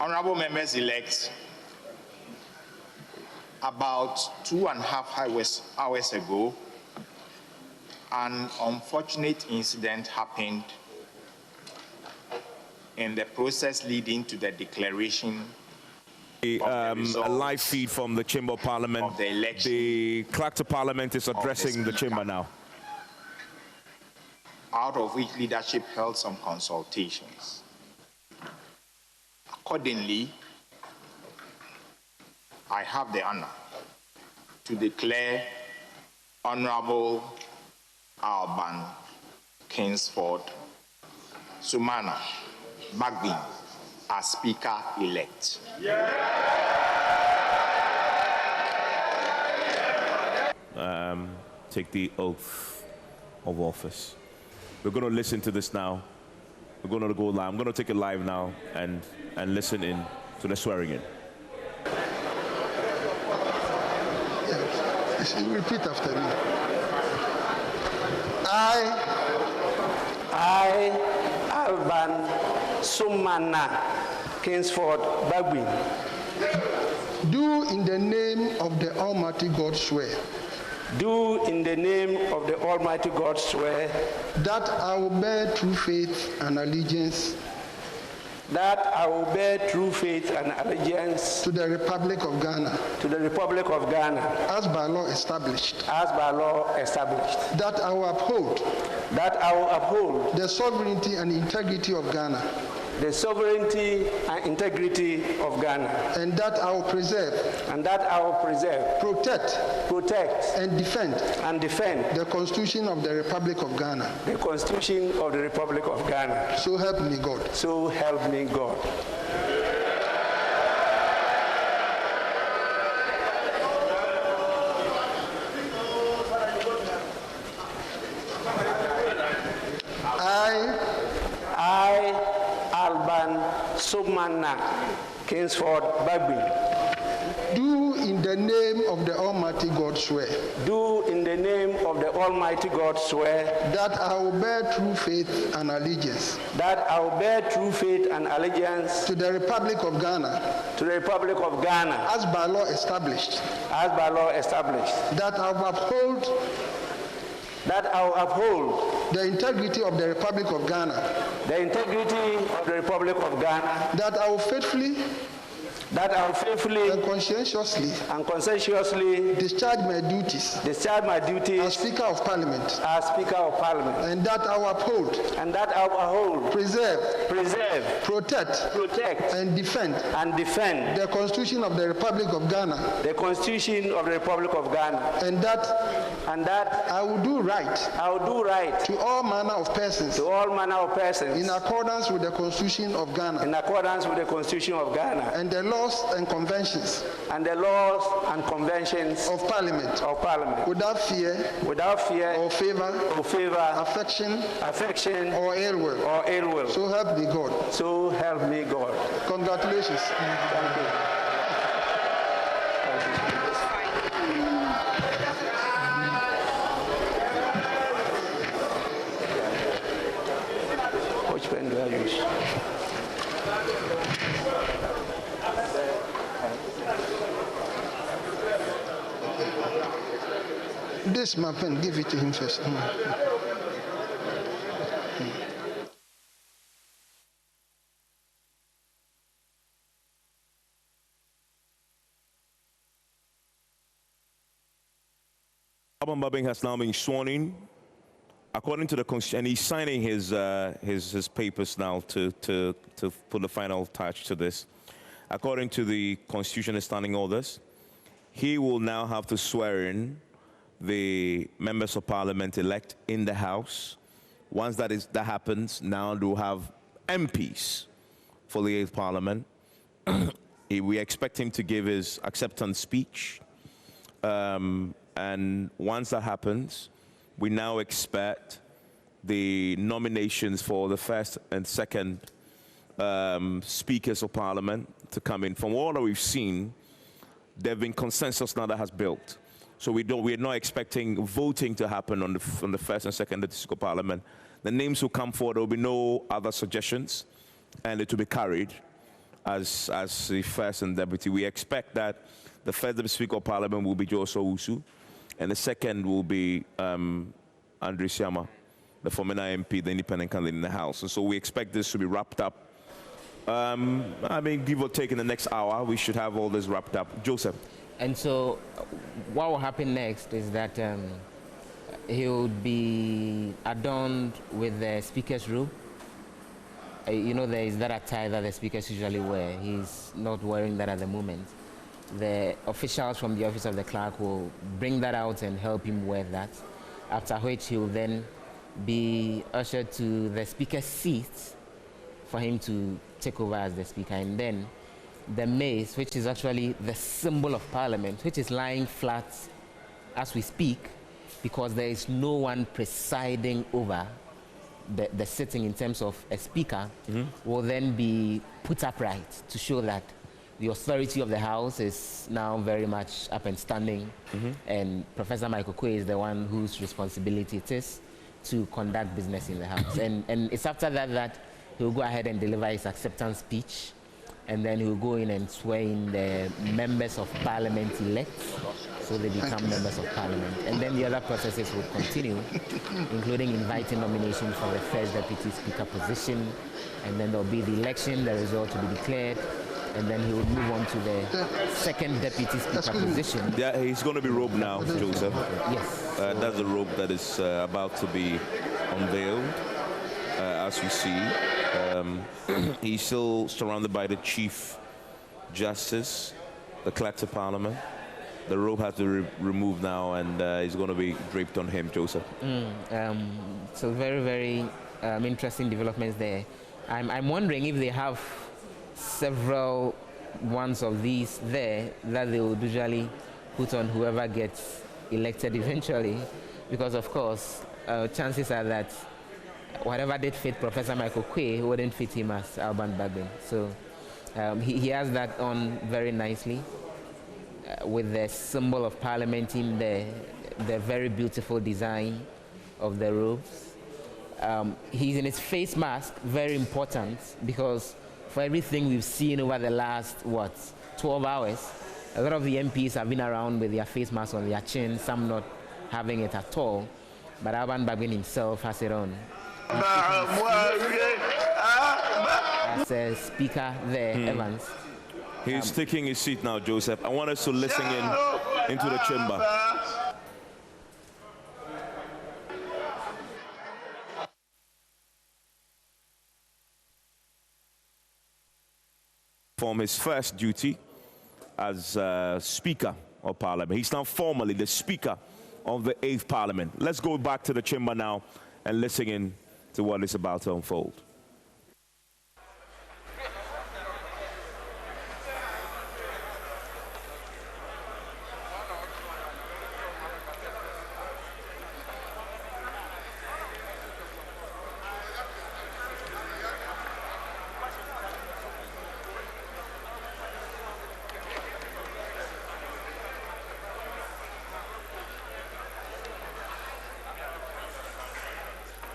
Honorable members-elect, about 2.5 hours ago, an unfortunate incident happened in the process leading to the declaration a live feed from the Chamber of Parliament. Of the election. The Clerk to Parliament is addressing the Chamber now. Out of which leadership held some consultations. Accordingly, I have the honor to declare Honorable Alban Kingsford Sumana Bagbin as Speaker-elect. Take the oath of office. We're going to listen to this now. We're going to go live. I'm going to take it live now and listen in to the swearing in. Yes. Repeat after me. I, Alban Sumana Kingsford Bagbin, do in the name of the Almighty God swear. Do in the name of the Almighty God swear that I will bear true faith and allegiance. That I will bear true faith and allegiance to the Republic of Ghana. To the Republic of Ghana. As by law established. As by law established. That I will uphold. That I will uphold. The sovereignty and integrity of Ghana. The sovereignty and integrity of Ghana. And that I will preserve. And that I will preserve. Protect. Protect. And defend. And defend. The Constitution of the Republic of Ghana. The Constitution of the Republic of Ghana. So help me God. So help me God. I, Alban Sumana Kingsford Bagbin, do in the name of the Almighty God swear. Do in the name of the Almighty God swear that I will bear true faith and allegiance. That I will bear true faith and allegiance to the Republic of Ghana. To the Republic of Ghana. As by law established. As by law established. That I will uphold. That I will uphold. The integrity of the Republic of Ghana. The integrity of the Republic of Ghana. That I will faithfully. That I will faithfully and conscientiously discharge my duties as Speaker of Parliament. As Speaker of Parliament. And that I will uphold. And that I will uphold. Preserve. Protect. And defend. The Constitution of the Republic of Ghana. The Constitution of the Republic of Ghana. And that I will do right. To all manner of persons. In accordance with the Constitution of Ghana. In accordance with the Constitution of Ghana. And the laws and conventions. Of Parliament. Without fear. Or favor. Affection. Or ill will. So help me God. So help me God. Congratulations. Thank you. Which pen do I use? This my pen, give it to him first. Alban Bagbin has now been sworn in, according to the Constitution, and he's signing his papers now to put the final touch to this. According to the Constitution and standing orders, he will now have to swear in the members of Parliament elect in the House. Once that happens, now we'll have MPs for the 8th Parliament. We expect him to give his acceptance speech. And once that happens, we now expect the nominations for the first and second speakers of Parliament to come in. From all that we've seen, there have been consensus now that has built. So we're not expecting voting to happen on the first and second district of Parliament. The names will come forward. There will be no other suggestions, and it will be carried. as the first and deputy. We expect that the first deputy speaker of parliament will be Joso Usu, and the second will be Andrew Siama, the former MP, the independent candidate in the House. And so we expect this to be wrapped up. I mean, give or take in the next hour, we should have all this wrapped up. Joseph. And so what will happen next is that he would be adorned with the speaker's robe. You know, there is that attire that the speakers usually wear. He's not wearing that at the moment. The officials from the office of the clerk will bring that out and help him wear that, after which he will then be ushered to the speaker's seat for him to take over as the speaker. And then the mace, which is actually the symbol of parliament, which is lying flat as we speak, because there is no one presiding over the sitting in terms of a speaker, will then be put upright to show that the authority of the House is now very much up and standing, and Professor Michael Quay is the one whose responsibility it is to conduct business in the House. and it's after that he'll go ahead and deliver his acceptance speech, and then he'll go in and swear in the members of parliament elect, so they become members of parliament. And then the other processes will continue, including inviting nominations for the first deputy speaker position, and then there'll be the election, the result to be declared, and then he will move on to the second deputy speaker position. Yeah, he's going to be robed now, Joseph. Yes. That's the robe that is about to be unveiled, as we see. He's still surrounded by the Chief Justice, the Clerk of Parliament. The robe has to be removed now, and it's going to be draped on him, Joseph. So very, very interesting developments there. I'm wondering if they have several ones of these there that they would usually put on whoever gets elected eventually, because of course chances are that whatever did fit Professor Michael Quay wouldn't fit him as Alban Bagbin. So he has that on very nicely with the symbol of parliament in there, the very beautiful design of the robes. He's in his face mask, very important, because for everything we've seen over the last, 12 hours, a lot of the MPs have been around with their face mask on their chin, some not having it at all, but Alban Bagbin himself has it on. As a speaker there, Evans. He's taking his seat now, Joseph. I want us to listen into the chamber. From his first duty as Speaker of Parliament. He's now formally the Speaker of the 8th Parliament. Let's go back to the chamber now and listen in to what is about to unfold.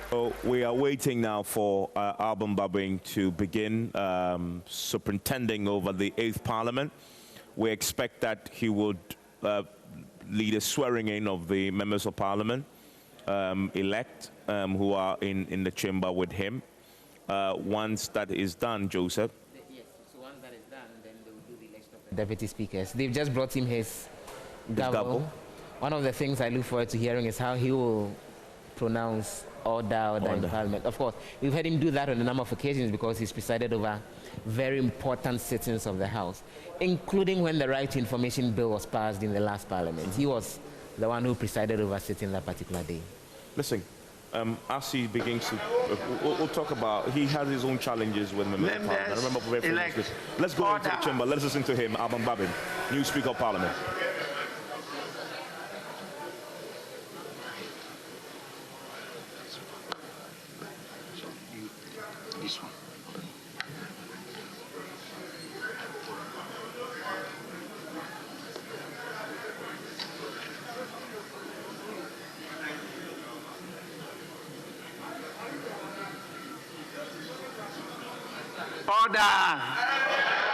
So we are waiting now for Alban Bagbin to begin superintending over the 8th Parliament. We expect that he would lead a swearing in of the members of Parliament elect who are in the chamber with him. Once that is done, Joseph. Yes, so once that is done, then they will do the election of the deputy speakers. They've just brought him his gavel. One of the things I look forward to hearing is how he will pronounce order in Parliament. Of course, we've had him do that on a number of occasions because he's presided over very important sittings of the House, including when the Right to Information Bill was passed in the last Parliament. He was the one who presided over sitting that particular day. Listen, as he begins to, we'll talk about, he has his own challenges with members of Parliament. I remember very this. Let's go into the chamber. Let's listen to him, Alban Bagbin, new Speaker of Parliament. This one. Order!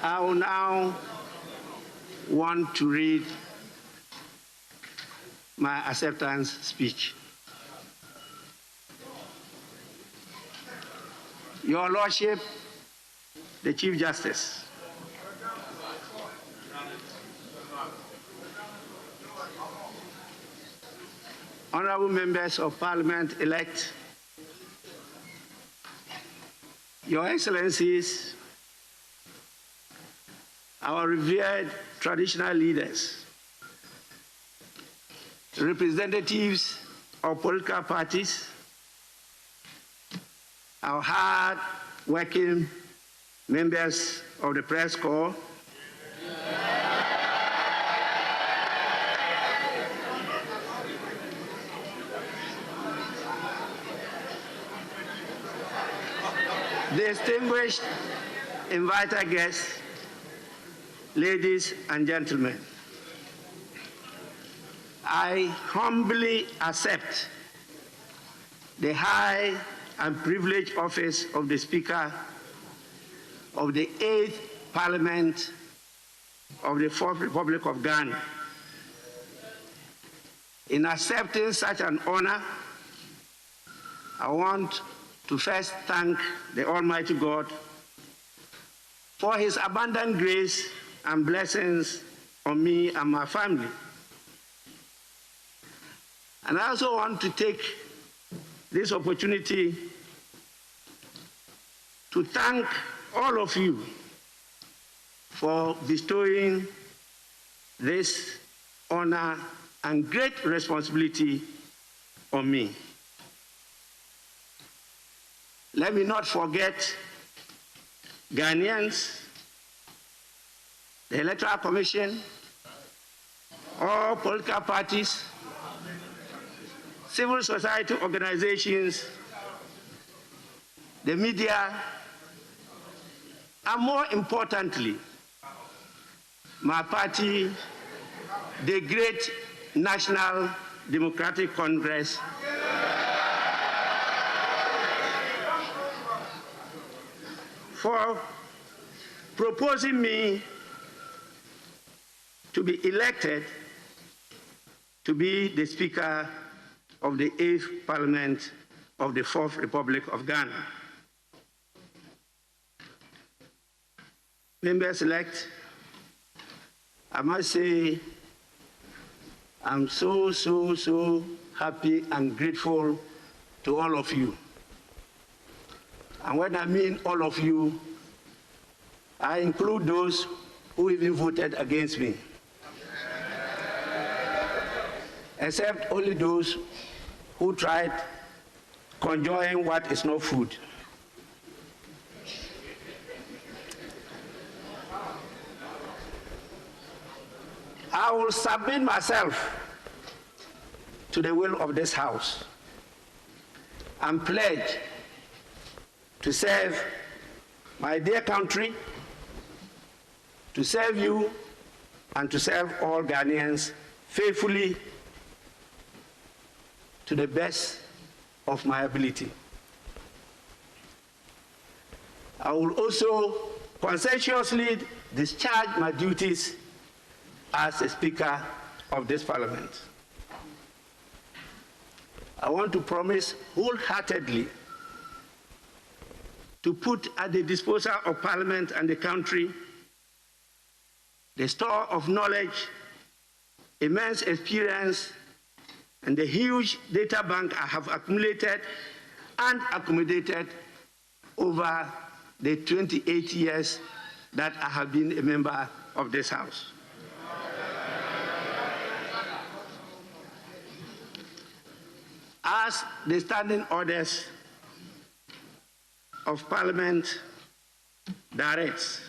I will now want to read my acceptance speech. Your Lordship, the Chief Justice, honorable members of Parliament-elect, Your Excellencies, our revered traditional leaders, representatives of political parties, our hard-working members of the press corps, distinguished invited guests, ladies and gentlemen, I humbly accept the high and privileged office of the Speaker of the 8th Parliament of the 4th Republic of Ghana. In accepting such an honor, I want to first thank the Almighty God for His abundant grace and blessings on me and my family. And I also want to take this opportunity to thank all of you for bestowing this honor and great responsibility on me. Let me not forget Ghanaians, the Electoral Commission, all political parties, civil society organizations, the media, and more importantly, my party, the great National Democratic Congress, for proposing me to be elected to be the Speaker of the 8th Parliament of the 4th Republic of Ghana. Members-elect, I must say I'm so happy and grateful to all of you. And when I mean all of you, I include those who even voted against me, except only those who tried conjuring what is not food. I will submit myself to the will of this House and pledge to serve my dear country, to serve you, and to serve all Ghanaians faithfully to the best of my ability. I will also conscientiously discharge my duties as a Speaker of this Parliament. I want to promise wholeheartedly to put at the disposal of Parliament and the country the store of knowledge, immense experience, and the huge data bank I have accumulated and accommodated over the 28 years that I have been a member of this House. As the standing orders of Parliament directs,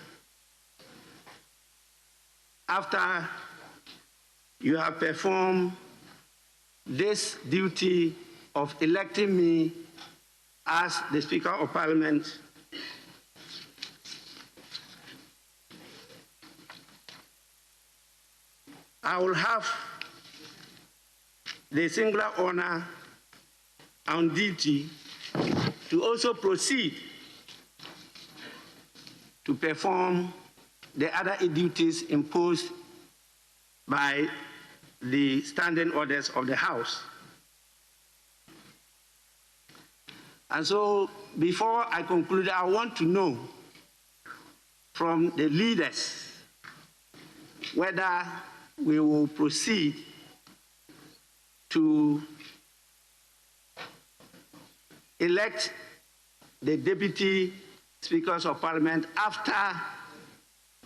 after you have performed this duty of electing me as the Speaker of Parliament, I will have the singular honor and duty to also proceed to perform the other duties imposed by the standing orders of the House. And so, before I conclude, I want to know from the leaders whether we will proceed to elect the deputy speakers of parliament after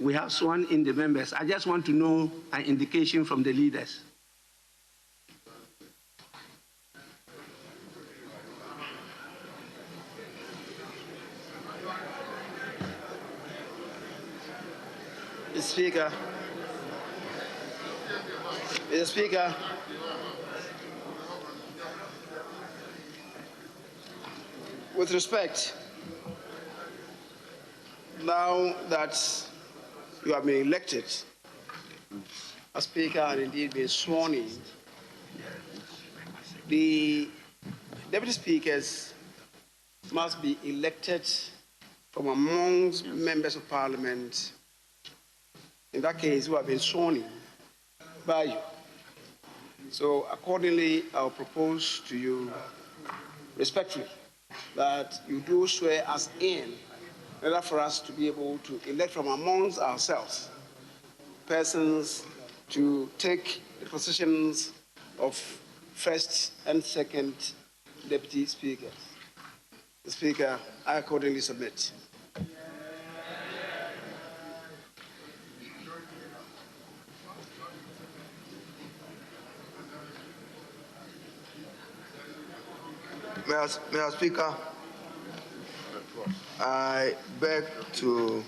we have sworn in the members. I just want to know an indication from the leaders. Mr. Speaker, with respect, now that you have been elected as Speaker and indeed been sworn in, the Deputy Speakers must be elected from amongst members of Parliament, in that case, who have been sworn in by you. So accordingly, I'll propose to you respectfully that you do swear us in order for us to be able to elect from amongst ourselves persons to take the positions of first and second deputy speakers. The Speaker, I accordingly submit. Mr. Speaker, I beg to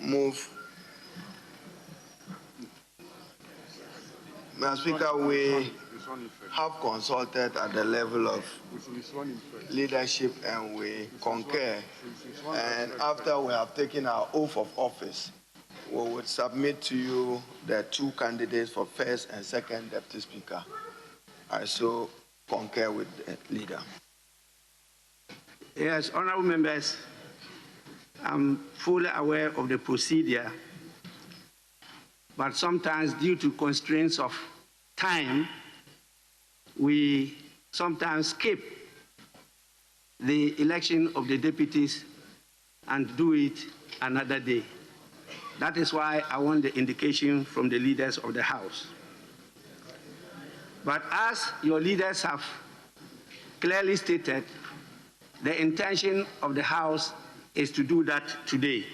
move. Mr. Speaker, we have consulted at the level of leadership and we concur. And after we have taken our oath of office, we would submit to you the two candidates for first and second deputy speaker. I so concur with the leader. Yes, honorable members, I'm fully aware of the procedure, but sometimes due to constraints of time, we sometimes skip the election of the deputies and do it another day. That is why I want the indication from the leaders of the House. But as your leaders have clearly stated, the intention of the House is to do that today.